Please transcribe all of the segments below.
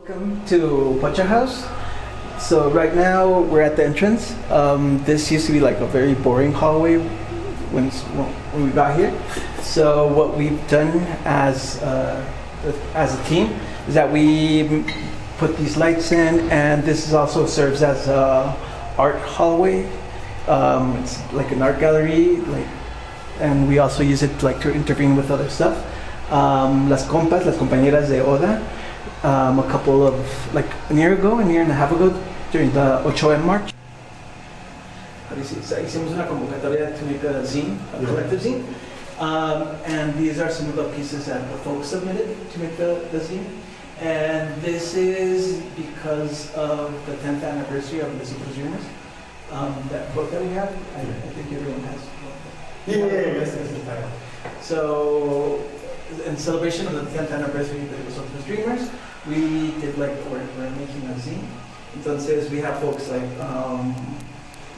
Welcome to Pocha House. So right now we're at the entrance. This used to be like a very boring hallway when we got here. So what we've done as a team is that we put these lights in, and this is also serves as a art hallway. It's like an art gallery, and we also use it to intervene with other stuff. Las compañeras de Oda. A couple of a year and a half ago, during the 8M March. Hicimos una convocatoria to make a zine, a collective zine. And these are some of the pieces that the folks submitted to make the zine. And this is because of the 10th anniversary of Otros Dreams. That book that we have, I think everyone has. Yes, that's the title. So, in celebration of the 10th anniversary of the Otros Dreamers, we did we're making a zine. Entonces we have folks like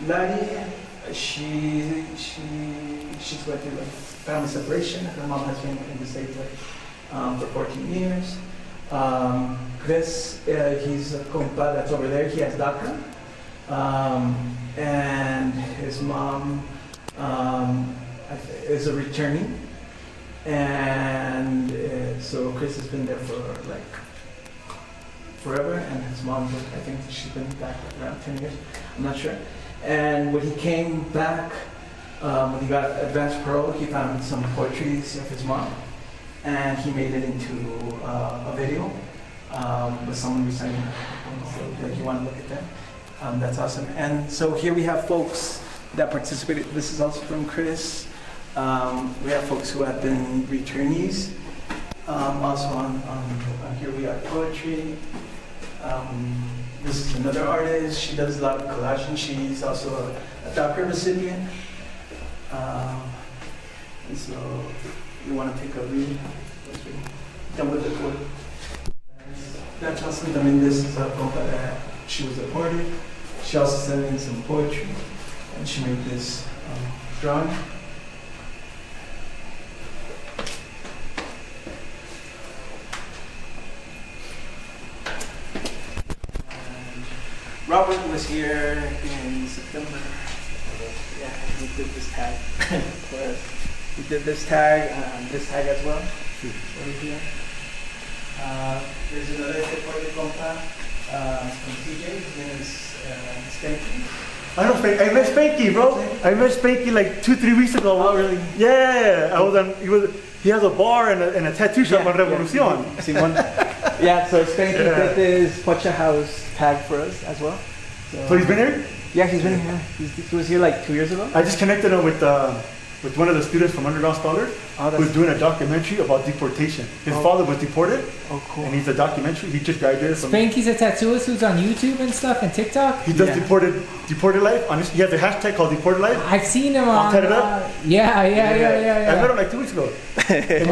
Lari, she's going through family separation. Her mom has been in the States for 14 years. Chris, he's a compa that's over there. He has DACA. And his mom is a returnee. And so Chris has been there for forever, and his mom, I think she's been back around 10 years, I'm not sure. And when he came back, when he got advanced parole, he found some poetries of his mom, and he made it into a video with someone reciting it. So if you want to look at that, that's awesome. And so here we have folks that participated. This is also from Chris. We have folks who have been returnees. Also on here we have poetry. This is another artist. She does a lot of collaging. She's also a DACA recipient. And so you want to take a read? Done with the quote. That's awesome. I mean, this is a book that she was deported. She also sent in some poetry, and she made this drawing. Robert was here in September. Yeah, he did this tag for us. He did this tag as well. Over here. There's another deported compa from TJ. His name is Spanky. I know Spanky. I met Spanky, bro. I met Spanky like 2-3 weeks ago. Oh, really? Yeah. I was on. He has a bar and a tattoo shop on Revolucion. Yeah, so Spanky did this Pocha House tag for us as well. So he's been here? Yeah, he's been here. He was here like 2 years ago. I just connected him with one of the students from Underground Scholars who's doing a documentary about deportation. His father was deported. Oh, cool. And he's a documentary. He just graduated from... Spanky's a tattooist who's on YouTube and stuff and TikTok? He does deported life. He has a hashtag called deported life. I've seen him on... Yeah. I met him like 2 weeks ago. And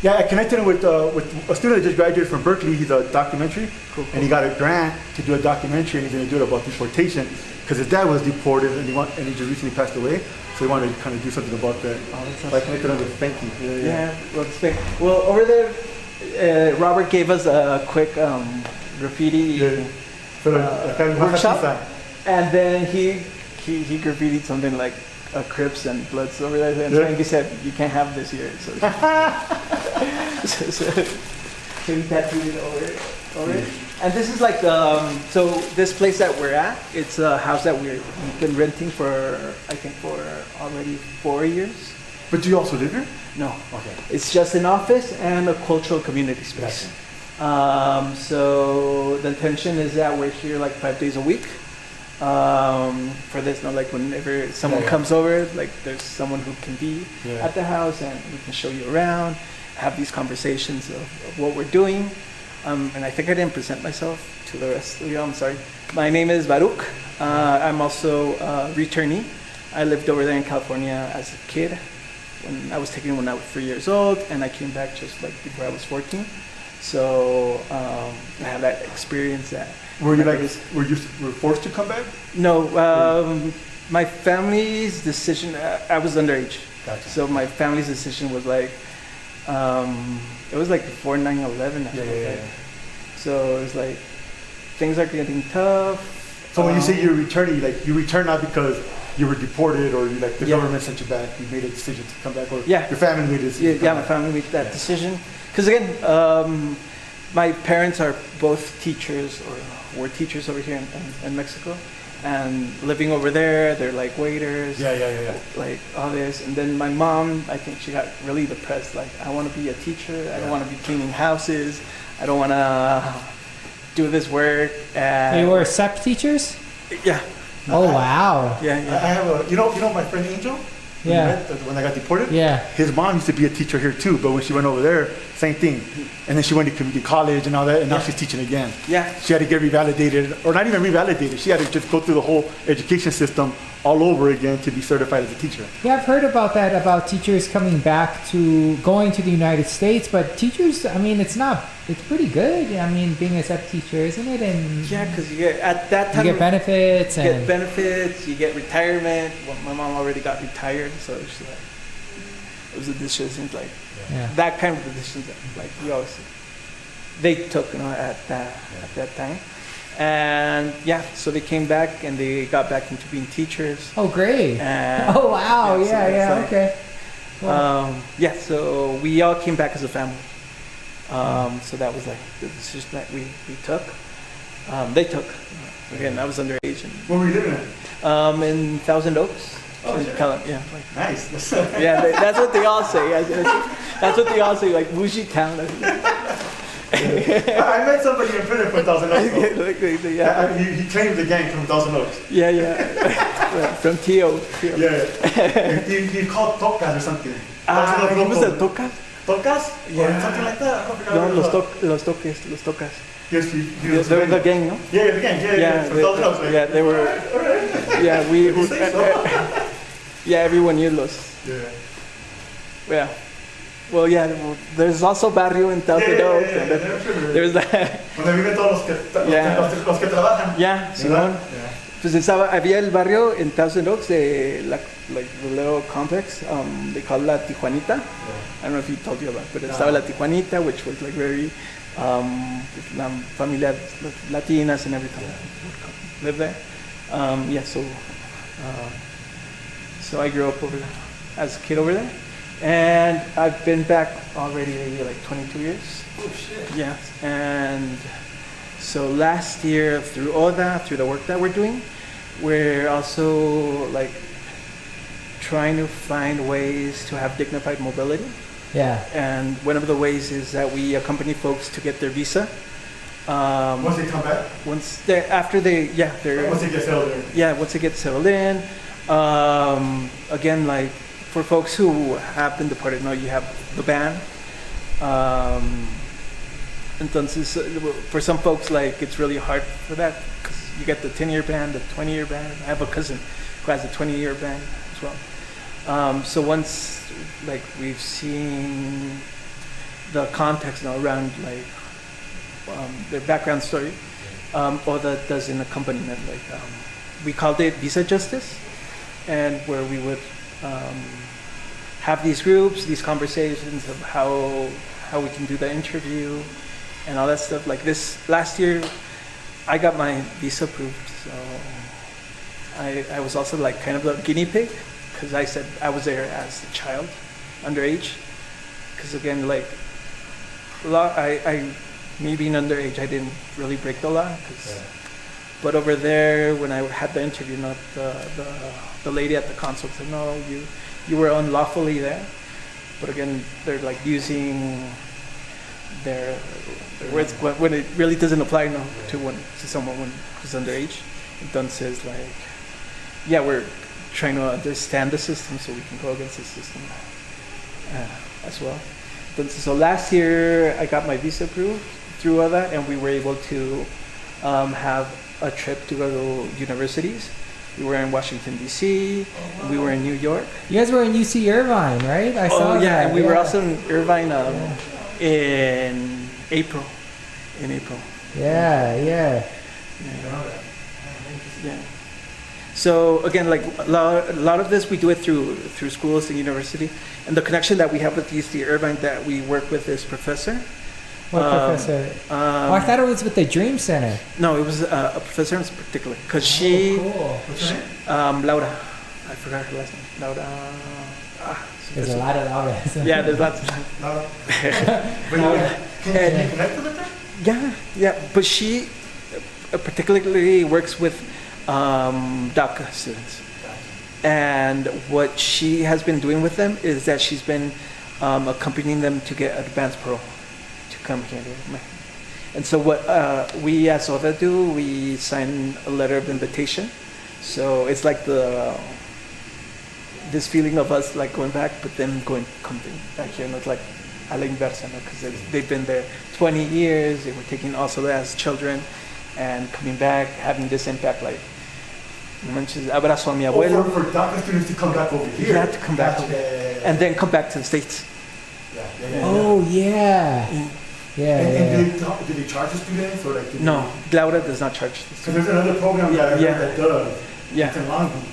then, I connected him with a student that just graduated from Berkeley. He's a documentary, and he got a grant to do a documentary, and he's going to do it about deportation because his dad was deported, and he just recently passed away. So he wanted to kind of do something about that. So I connected him with Spanky. Well, over there, Robert gave us a quick graffiti workshop, and then he graffitied something like Crips and Bloods over there, and Spanky said, "You can't have this here." So he tattooed it over it. And this is so this place that we're at, it's a house that we've been renting for, I think, for already 4 years. But do you also live here? No. Okay. It's just an office and a cultural community space. Gotcha. So the intention is that we're here 5 days a week. For this, whenever someone comes over, there's someone who can be at the house, and we can show you around, have these conversations of what we're doing. And I think I didn't present myself to the rest of you. I'm sorry. My name is Baruch. I'm also a returnee. I lived over there in California as a kid. When I was 3 years old, and I came back just before I was 14. So I have that experience that. Were you forced to come back? No, my family's decision. I was underage. Gotcha. So my family's decision was It was like before 9/11. Yeah. So it was like things are getting tough. So when you say you're returning, like you return not because you were deported or you like the government sent you back, you made a decision to come back, or Yeah. your family made a decision. Yeah, my family made that decision. Because again, my parents are both teachers or were teachers over here in Mexico. And living over there, they're like waiters. Yeah. Like all this. And then my mom, I think she got really depressed. Like, I want to be a teacher. I don't want to be cleaning houses. I don't want to do this work. They were SEP teachers? Yeah. Oh, wow. I have a, you know my friend Angel? Yeah. When I got deported? Yeah. His mom used to be a teacher here too, but when she went over there, same thing. And then she went to community college and all that, and now she's teaching again. Yeah. She had to get revalidated, or not even revalidated. She had to just go through the whole education system all over again to be certified as a teacher. Yeah, I've heard about that, about teachers coming back to going to the United States, but teachers, I mean, it's pretty good. I mean, being a SEP teacher, isn't it? And yeah, because you get, at that time, you get benefits. You get retirement. Well, my mom already got retired, so it's like, it was a decision, like, that kind of decision that, like, they took, at that time. And yeah, so they came back and they got back into being teachers. Oh, great. And, oh, wow. so Okay. Cool. So we all came back as a family. So that was like the decision that we took. They took. Again, I was underage. And, Where were you living at? in Thousand Oaks. Oh, in yeah. Like, nice. yeah, that's what they all say. That's what they all say, like bougie town. I met somebody in prison from Thousand Oaks. Yeah. He claimed the gang from Thousand Oaks. Yeah. From Tio. Yeah. He called Tocas or something. He was a Toca? Tocas? Yeah. Or something like that. I forgot. No, los Tocas. Yes, he was They were the gang, no? Yeah, the gang. Yeah. From Thousand Oaks. Yeah, they were. Yeah, You say so? yeah, everyone knew los. Yeah. Yeah. Well, yeah, there's also barrio in Thousand Oaks. Yeah, There's that. Donde viven todos los que trabajan. Yeah, Simón. Pues había el barrio in Thousand Oaks, like the little complex, they call it La Tijuanita. I don't know if he told you about it, but estaba La Tijuanita, which was like very, la familia Latinas and everything live there. So I grew up over there, as a kid over there. And I've been back already maybe like 22 years. Oh shit. Yeah, and so last year through ODA, through the work that we're doing, we're also like trying to find ways to have dignified mobility. Yeah. And one of the ways is that we accompany folks to get their visa. Once they come back? Once they get settled in. Yeah, once they get settled in. Again, like for folks who have been deported, you have the ban. Entonces, for some folks, like it's really hard for that because you get the 10-year ban, the 20-year ban. I have a cousin who has a 20-year ban as well. So once, like we've seen the context now around like their background story, ODA does an accompaniment. Like we called it visa justice, and where we would have these groups, these conversations of how we can do the interview and all that stuff. Like this last year, I got my visa approved, so I was also like kind of the guinea pig because I said I was there as a child, underage. Because again, like law, me being underage, I didn't really break the law. But over there, when I had the interview, the lady at the consul said, no, you were unlawfully there. But again, they're like using their words when it really doesn't apply to someone who's underage. Entonces, like, yeah, we're trying to understand the system so we can go against the system as well. Entonces, so last year I got my visa approved through ODA, and we were able to have a trip to go to universities. We were in Washington, D.C., and we were in New York. You guys were in UC Irvine, right? I saw that. And we were also in Irvine in April. So again, like a lot of this we do it through schools and university, and the connection that we have with UC Irvine that we work with this professor. What professor? I thought it was with the Dream Center. No, it was a professor in particular, because she, cool. Laura, I forgot her last name. Laura. There's a lot of Lauras. Yeah, there's lots of. Can you connect with her? Yeah, but she particularly works with DACA students. And what she has been doing with them is that she's been accompanying them to get advanced parole to come here. And so what we as ODA do, we sign a letter of invitation. So it's like this feeling of us like going back, but them coming back here. And it's like a la inversa, because they've been there 20 years. They were taking also as children and coming back, having this impact, like, abrazo a mi abuelo. For DACA students to come back over here. Yeah, to come back and then come back to the States. Oh, yeah. And do they charge the students? Or like, No, Laura does not charge the Because students. there's another program that I heard that does. Yeah. It's in Long Beach.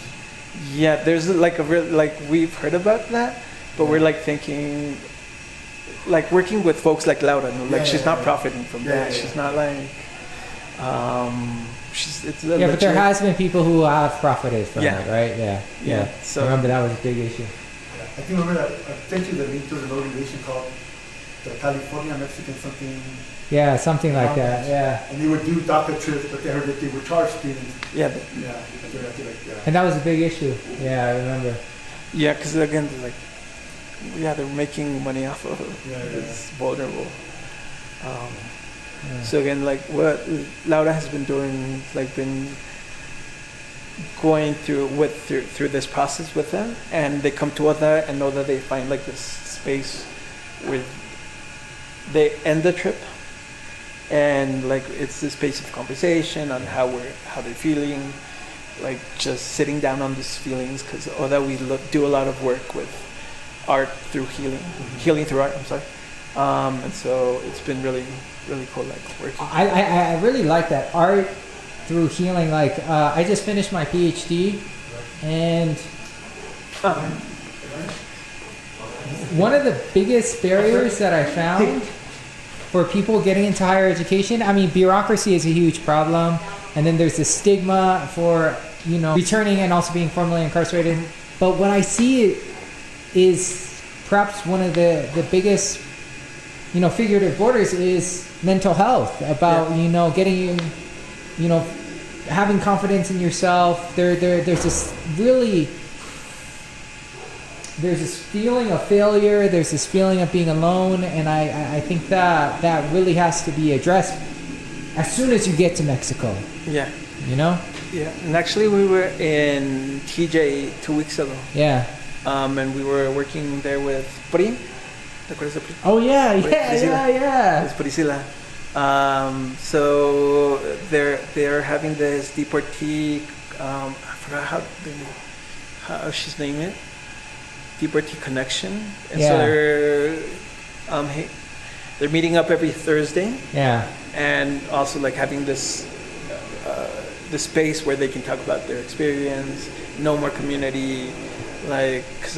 Yeah, there's like a real, like we've heard about that, but we're like thinking, like working with folks like Laura, like she's not profiting from that. She's not like, it's a but there has been people who have profited from it, right? Yeah. So I remember that was a big issue. I think remember that I sent you the link to an organization called the California Mexican something. Yeah, something like that. Yeah. And they would do DACA trips, but they heard that they would charge students. Yeah. And that was a big issue. Yeah, I remember. Yeah, because again, like, they're making money off of this vulnerable. So again, like what Laura has been doing, like been going through this process with them, and they come to ODA and know that they find like this space where they end the trip, and like it's this space of conversation on how they're feeling, like just sitting down on these feelings, because ODA we do a lot of work with art through healing through art. I'm sorry, and so it's been really cool, like working. I really like that art through healing. Like I just finished my PhD, and one of the biggest barriers that I found for people getting into higher education, I mean, bureaucracy is a huge problem, and then there's the stigma for returning and also being formally incarcerated. But what I see is perhaps one of the biggest figurative borders is mental health, about getting having confidence in yourself. There's this feeling of failure, there's this feeling of being alone, and I think that really has to be addressed as soon as you get to Mexico. Yeah, and actually we were in TJ 2 weeks ago, and we were working there with Prim. Oh yeah. It's Priscilla. So they're having this deportee. I forgot how she's named it. Deportee connection, and so they're meeting up every Thursday. Yeah. And also like having this space where they can talk about their experience, know more community. Like, because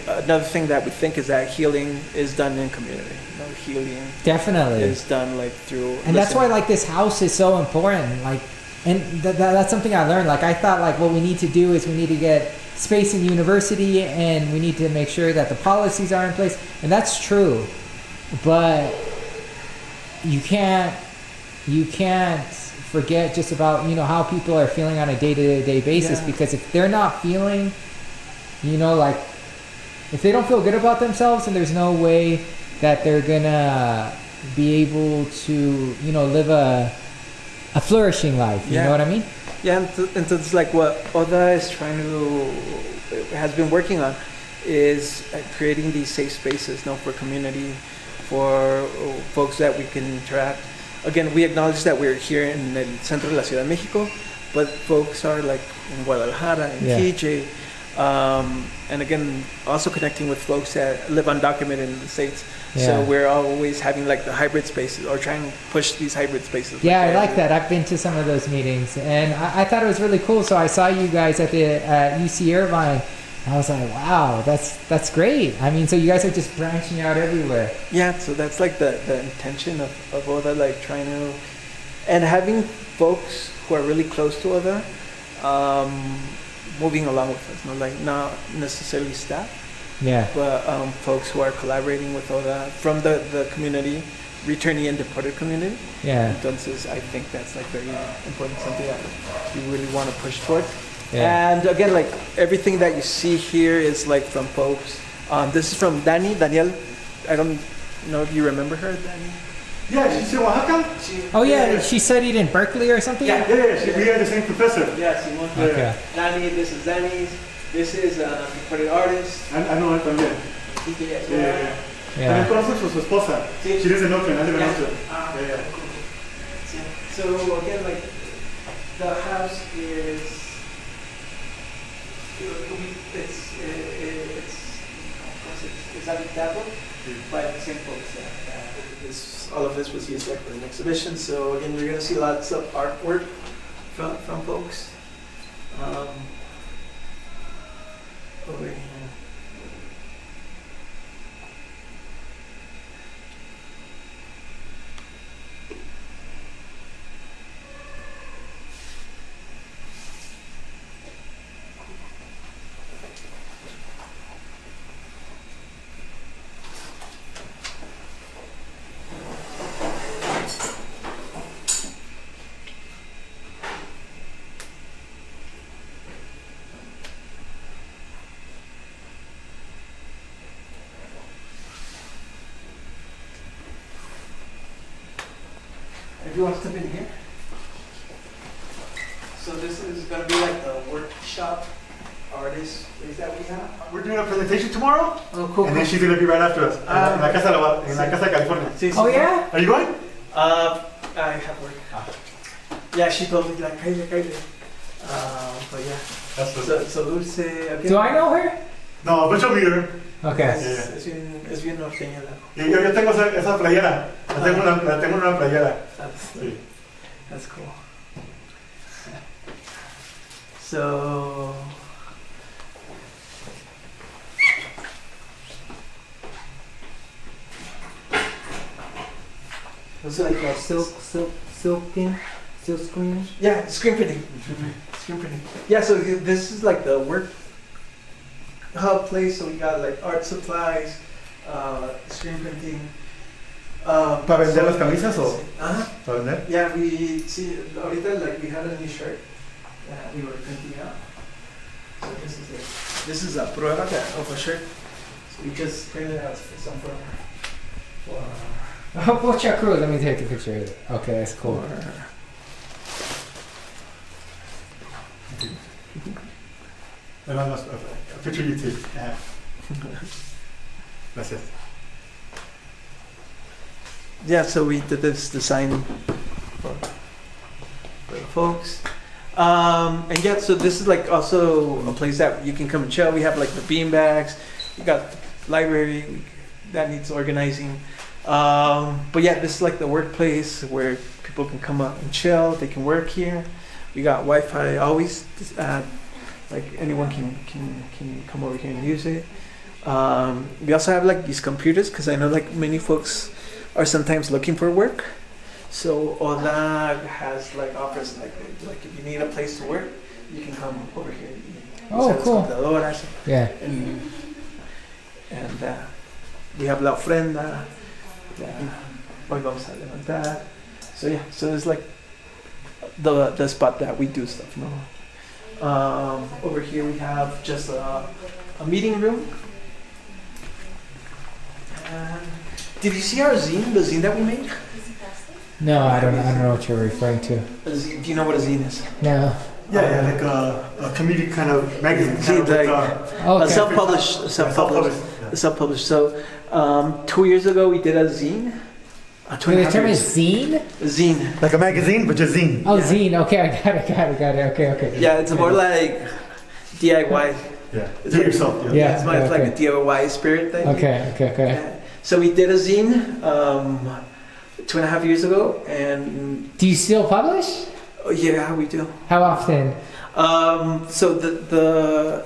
another thing that we think is that healing is done in community. Healing definitely is done like through, and that's why like this house is so important. Like, and that's something I learned. Like, I thought like what we need to do is we need to get space in university, and we need to make sure that the policies are in place, and that's true. But you can't forget just about how people are feeling on a day-to-day basis, because if they're not feeling, like if they don't feel good about themselves, and there's no way that they're gonna be able to live a flourishing life. You know what I mean? Yeah, and so it's like what ODA is has been working on is creating these safe spaces for community, for folks that we can interact. Again, we acknowledge that we're here in el centro de la Ciudad de Mexico, but folks are like in Guadalajara, in TJ, And again, also connecting with folks that live undocumented in the States. Yeah. So we're always having like the hybrid spaces or trying to push these hybrid spaces. Yeah, I like that. I've been to some of those meetings, and I thought it was really cool. So I saw you guys at the UC Irvine. I was like, wow, that's great. I mean, so you guys are just branching out everywhere. Yeah, so that's like the intention of all that, like trying to, and having folks who are really close to other, moving along with us, like not necessarily staff, Yeah. but folks who are collaborating with all that from the community, returnee and deported community. Yeah. Entonces, I think that's like very important, something that we really want to push towards. Yeah. And again, like everything that you see here is like from folks. This is from Danielle. I don't know if you remember her, Dani. Yeah, she's in Oaxaca. Oh yeah, she studied in Berkeley or something. Yeah. We had the same professor. Yeah, Simon. Okay. Dani, this is Dani's. This is a recorded artist. I know her también. Yeah. También conozco su esposa. Sí. She lives in Oakland. I live in Oakland. Yeah. So again, like the house is. It's habitable by the same folks that all of this was used like for an exhibition. So again, you're gonna see lots of artwork from folks over here. If you want to step in here. So this is going to be like the workshop artist place that we have. We're doing a presentation tomorrow, Oh, cool. and then she's gonna be right after us in la Casa California. Oh yeah. Are you going? I have work. Yeah, she told me like, hey, but yeah. That's what. So Dulce. Okay. Do I know her? No, but you'll meet her. Okay. Es bien norteña la. Yo tengo esa playera. La tengo en una playera. Sí. That's cool. So. Was it like a silk screen? Yeah, screen printing. Screen printing. Yeah, so this is like the work hub place. So we got like art supplies, screen printing. ¿Para vender las camisas o? Uh-huh. ¿Para vender? Yeah, we see ahorita like we had a new shirt that we were printing out. So this is it. This is a prueba of a shirt. So we just printed out some for Oh, Pocha Cruz. Let me take a picture of it. Okay, that's cool. A picture you take. Yeah. Gracias. Yeah, so we did this design for the folks. And yeah, so this is like also a place that you can come and chill. We have like the bean bags. We got the library that needs organizing. But yeah, this is like the workplace where people can come up and chill. They can work here. We got Wi-Fi always. Like anyone can come over here and use it. We also have like these computers because I know like many folks are sometimes looking for work. So Ola has like offers like if you need a place to work, you can come over here. Oh, cool. Yeah. And we have La Ofrenda. Hoy vamos a levantar. So yeah, so it's like the spot that we do stuff. No. Over here we have just a meeting room. And did you see our zine? The zine that we made? No, I don't know what you're referring to. Do you know what a zine is? No. Yeah, like a community kind of magazine. See, like Okay. self-published. So 2 years ago we did a zine. The term is zine? Zine. Like a magazine, but just zine. Oh, Yeah. zine. Okay, I got it. Okay. Yeah, it's more like DIY Yeah. It's Do it like- yourself. Yeah. Yeah. It's my like a DIY spirit thing. Okay. Yeah. So we did a zine 2.5 years ago, and Do you still publish? oh, yeah, we do. How often? So the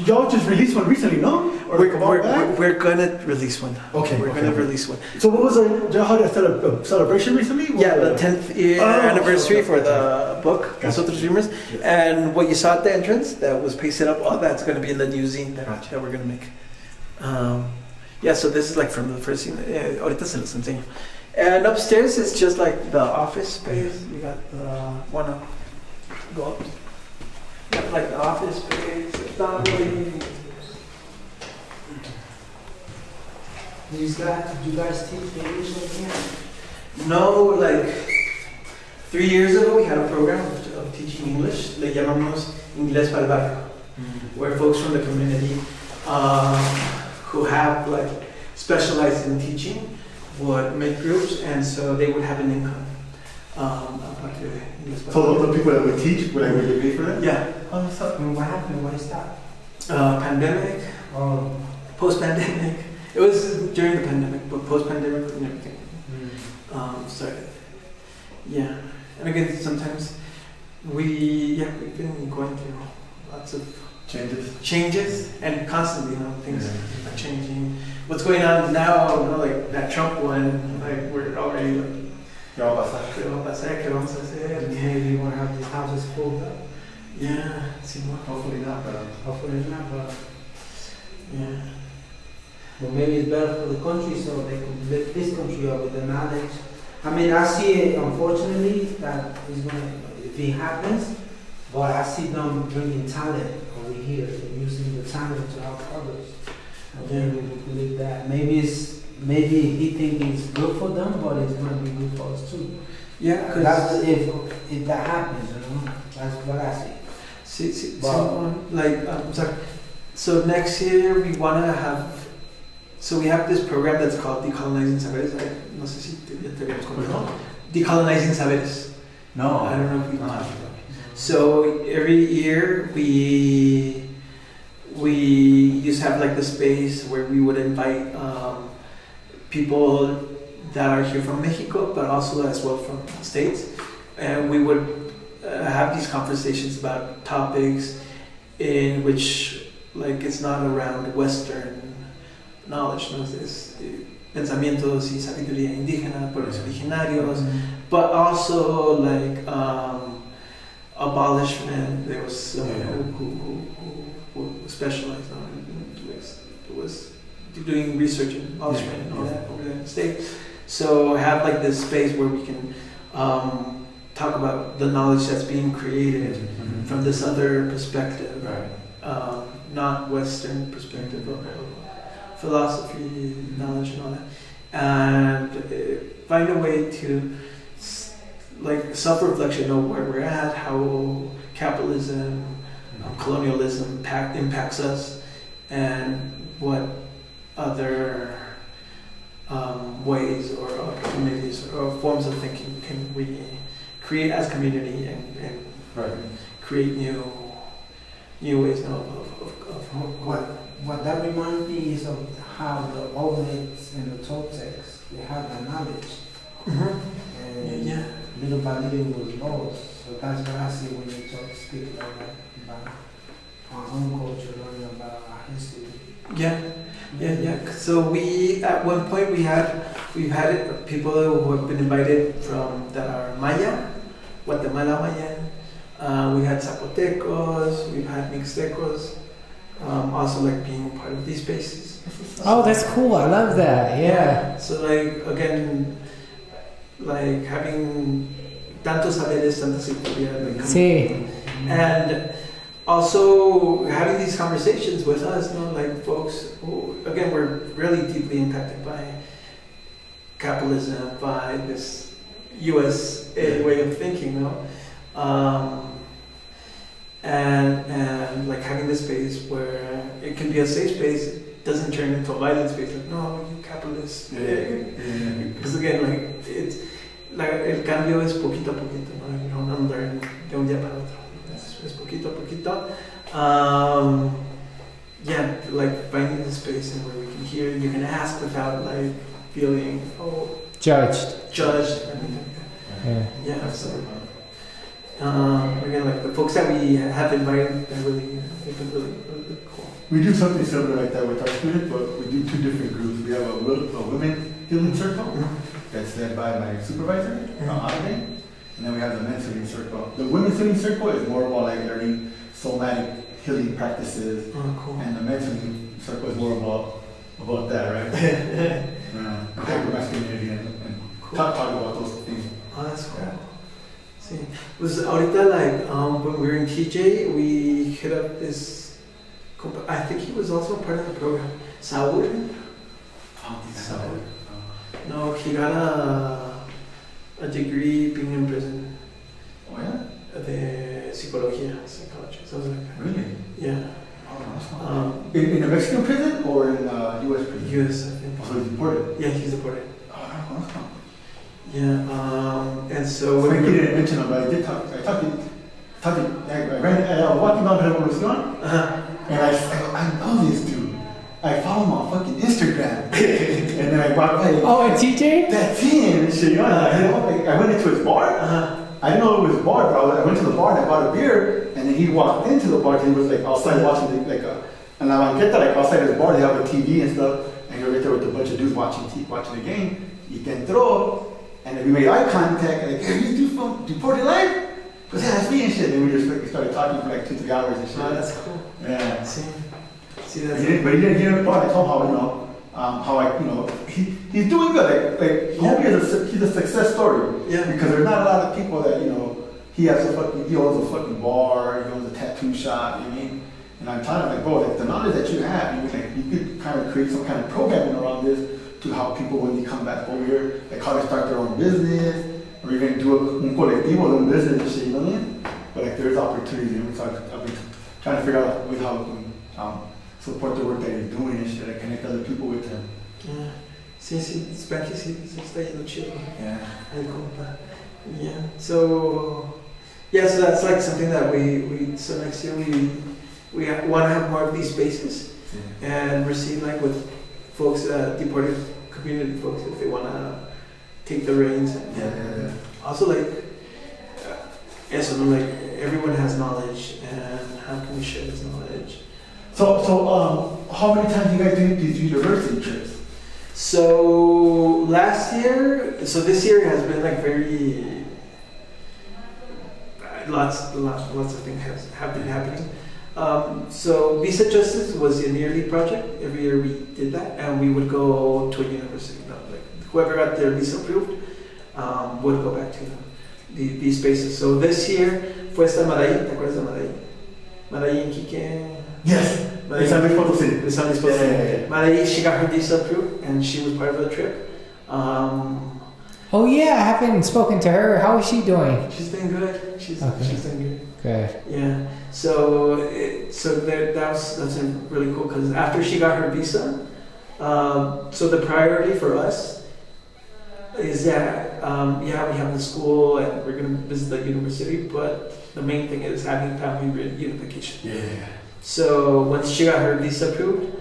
Y'all just released one recently, no? Or like a while back? we're gonna release one. Okay. We're gonna release one. So what was y'all had a celebration recently? Yeah, the 10th year anniversary for the book, Gotcha. Otros Dreams. Yes. And what you saw at the entrance that was pasted up, all that's going to be in the new zine that we're going to make. Yeah, so this is like from the first zine. Ahorita se los enseño. And upstairs is just like the office space. You got the, wanna go up? You got like the office space. It's not really. Do you guys teach the English over here? No, like 3 years ago we had a program of teaching English. Le llamamos Inglés para el Barrio, where folks from the community who have like specialized in teaching would make groups, and so they would have an income. Aparte de Inglés para el So Barrio. the people that would teach, would I really pay for that? Yeah. What's up? And what happened? What is that? Pandemic, Oh, post-pandemic. It was during the pandemic, but post-pandemic and everything started. Yeah, and again, sometimes we've been going through lots of changes, and constantly, things are changing. What's going on now, like that Trump one, like we're already like, ¿qué va a pasar? ¿Qué vamos a hacer? maybe you want to have these houses full up. Yeah, sí, well, hopefully not, but Hopefully not, but yeah. maybe it's better for the country so they can lift this country up with the knowledge. I mean, I see it, unfortunately, that is going to, if it happens, but I see them bringing talent over here and using the talent to help others. And then we believe that maybe he thinks it's good for them, but it's going to be good for us too. Yeah, That's because if that happens, that's what I see. I'm sorry. So next year we want to have. So we have this program that's called Decolonizing Saberes. No sé si ya te habíamos comentado. Decolonizing Saberes. No. I don't know if we. No. So every year we used to have like the space where we would invite people that are here from Mexico, but also as well from the States, and we would have these conversations about topics in which like it's not around Western knowledge, no es pensamientos y sabiduría indígena, pueblos originarios, but also like abolishment. There was someone who specialized was doing research in abolishment and all that over there in the States. So have like this space where we can talk about the knowledge that's being created from this other perspective, not Western perspective of philosophy, knowledge, and all that, and find a way to like self-reflection of where we're at, how capitalism, colonialism impacts us, and what other ways or opportunities or forms of thinking can we create as community and create new ways of What that reminds me is of how the Olmecs and the Toltecs, they have the knowledge. And little by little it was lost. So that's what I see when you speak like that about our own culture, learning about our history. So we, at one point, we've had people who have been invited from that are Maya, Guatemala Mayan. We had Zapotecos, we've had Mixtecos, also like being part of these spaces. Oh, that's cool. I love that. Yeah. So like again, like having tantos saberes, tanta historia, like Sí. and also having these conversations with us, like folks who, again, were really deeply impacted by capitalism, by this U.S. way of thinking, and like having this space where it can be a safe space, it doesn't turn into a violent space. Like, no, you capitalists. Because again, like it's like el cambio es poquito a poquito, You don't learn de un día para otro. Es poquito a poquito. Yeah, like finding the space and where we can hear, you can ask without like feeling Judged. judged or anything like Yeah. that. Yeah, so again, like the folks that we have invited, they've been really, really cool. We do something similar like that with our students, but we do 2 different groups. We have a women healing circle that's led by my supervisor, Andre, and then we have the men's healing circle. The women's healing circle is more about like learning somatic healing practices, Oh, cool. and the men's healing circle is more about that, right? Hyper-masculinity and talk about those things. Oh, that's cool. See, was ahorita like when we were in TJ, we hit up this. I think he was also part of the program. Saul. Saul. No, he got a degree being in prison. Oh yeah? De psychology. Something like that. Really? Yeah. In a Mexican prison or in a U.S. prison? U.S. I think. So he's deported? Yeah, he's deported. Oh, that's cool. Yeah. And so He when we didn't mention him, but I did talk. I was walking down the Revolucion, and I go, I know this dude. I follow him on fucking Instagram. And then I walked by. Oh, and TJ? That's him and shit. You know, I went into his bar. I didn't know it was his bar, but I went to the bar and I bought a beer. And then he walked into the bar. He was like outside watching and I get that like outside his bar. They have a TV and stuff. And you're right there with a bunch of dudes watching the game. You can throw. And then we made eye contact. And like, hey, you do from Deported Life? Because yeah, that's me and shit. And we just like started talking for like 2-3 hours and shit. Oh, that's cool. Yeah. See, But that's. he didn't hear the part. I told him how, he's doing good. Homie he's a success story. Yeah. Because there's not a lot of people that, he owns a fucking bar, he owns a tattoo shop, you know what I mean? And I'm telling him, like, bro, like, the knowledge that you have, you could kind of create some kind of programming around this to help people when they come back over here, like how to start their own business, or even do un colectivo, their own business and shit, you know what I mean? But like, there's opportunities, so I've been trying to figure out with how we can support the work that he's doing and shit, like connect other people with him. Yeah. Sí, espero que sí, está yendo chido. Yeah. El compa. Yeah. So that's like something that so next year we want to have more of these spaces and receive like with folks, deported community folks, if they want to take the reins. And also like, like everyone has knowledge, and how can we share this knowledge? So how many times do you guys do these university trips? So this year has been like very lots of things have been happening. So Visa Justice was a yearly project. Every year we did that, and we would go to a university. Like whoever got their visa approved would go back to these spaces. So this year fue esta Madaí. ¿Te acuerdas de Madaí? Madaí en Quique. Yes. San Luis Potosí. Madaí, she got her visa approved, and she was part of the trip. Oh yeah, I haven't spoken to her. How is she doing? She's doing good. She's doing good. Good. Yeah. So that's really cool because after she got her visa, so the priority for us is that we have the school and we're gonna visit the university, but the main thing is having family reunification. Yeah. So once she got her visa approved,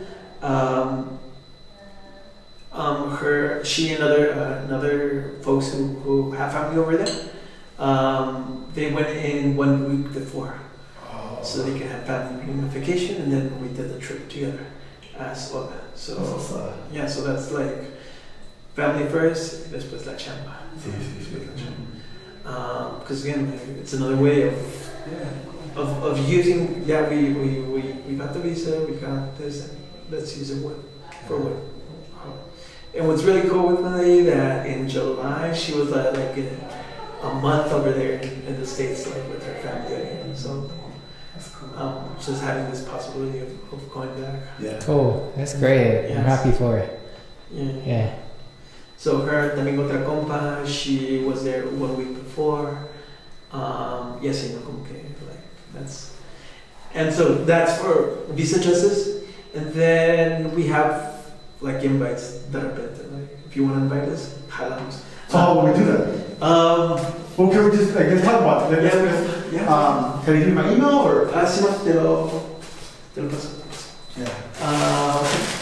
she and other folks who have family over there, they went in 1 week before, so they could have family reunification, and then we did the trip together as well. So that's like family first, después la chamba. Because again, it's another way of using. Yeah, we got the visa, we got this, and let's use it for what. And what's really cool with Malay that in July she was like a month over there in the States, like with her family. And so that's cool. Just having this possibility of going back. Yeah. Cool. That's great. I'm happy for it. Yeah. So her también otra compa, she was there 1 week before. Yes, you know, como que like that's. And so that's for Visa Justice, and then we have like invites that are better. Like if you want to invite us, jalamos. So how will we do that? Well, can we just, like, let's talk about it. Yeah. Can I give you my email or? Sí, no, te lo paso. Yeah.